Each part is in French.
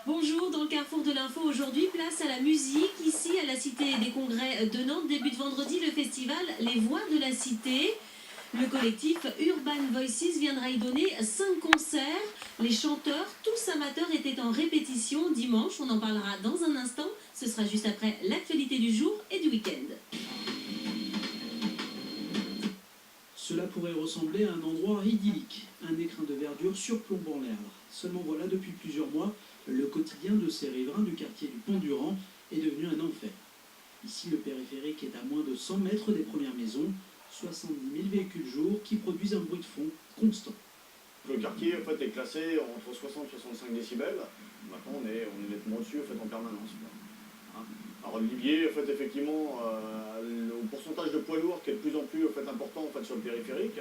Bonjour, dans le carrefour de l'info aujourd'hui, place à la musique. Ici, à la Cité des Congrès de Nantes, débute vendredi le festival Les Voix de la Cité. Le collectif Urban Voices viendra y donner 5 concerts. Les chanteurs, tous amateurs, étaient en répétition dimanche. On en parlera dans un instant. Ce sera juste après l'actualité du jour et du week-end. Cela pourrait ressembler à un endroit idyllique, un écrin de verdure surplombant l'air. Seulement voilà, depuis plusieurs mois, le quotidien de ces riverains du quartier du Pont-Durand est devenu un enfer. Ici, le périphérique est à moins de 100 mètres des premières maisons, 70 000 véhicules jour qui produisent un bruit de fond constant. Le quartier en fait, est classé entre 60 et 65 décibels. Maintenant, on est nettement au-dessus en, fait, en permanence. Hein. Alors, Olivier, en fait, effectivement, le pourcentage de poids lourds qui est de plus en plus en fait, important en fait, sur le périphérique,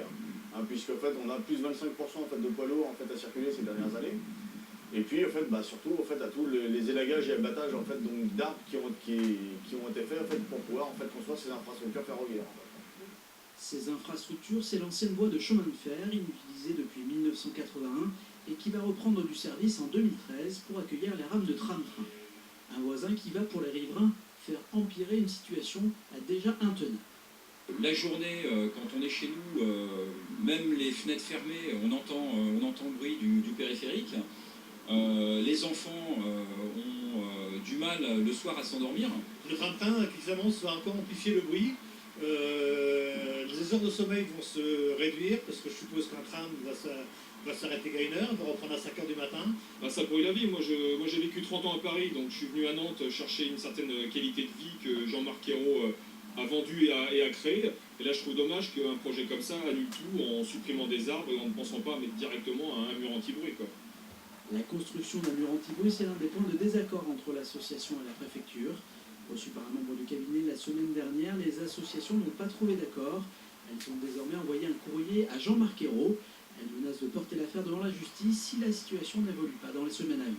hein, puisque en fait, on a plus de 25% en fait, de poids lourds en fait, à circuler ces dernières années. Et puis, en fait, surtout en fait, à tous les élagages et abattages en fait, d'arbres qui ont été faits en fait, pour pouvoir en fait, construire ces infrastructures ferroviaires. En fait. Ces infrastructures, c'est l'ancienne voie de chemin de fer, inutilisée depuis 1981 et qui va reprendre du service en 2013 pour accueillir les rames de tram-train. Un voisin qui va, pour les riverains, faire empirer une situation déjà intenable. La journée, quand on est chez nous, même les fenêtres fermées, on entend le bruit du périphérique. Les enfants ont du mal le soir à s'endormir. Le train-train qui s'annonce va encore amplifier le bruit. Les heures de sommeil vont se réduire parce que je suppose qu'un train va s'arrêter qu'à 1 heure, va reprendre à 5 h du matin. Bah, ça pourrit la vie. Moi j'ai vécu 30 ans à Paris, donc je suis venu à Nantes chercher une certaine qualité de vie que Jean-Marc Ayrault a vendu et a créé. Et là je trouve dommage qu'un projet comme ça annule tout en supprimant des arbres et en ne pensant pas mettre directement à un mur anti-bruit, quoi. La construction d'un mur anti-bruit, c'est l'un des points de désaccord entre l'association et la préfecture. Reçu par un membre du cabinet la semaine dernière, les associations n'ont pas trouvé d'accord. Elles ont désormais envoyé un courrier à Jean-Marc Ayrault. Elles menacent de porter l'affaire devant la justice si la situation n'évolue pas dans les semaines à venir.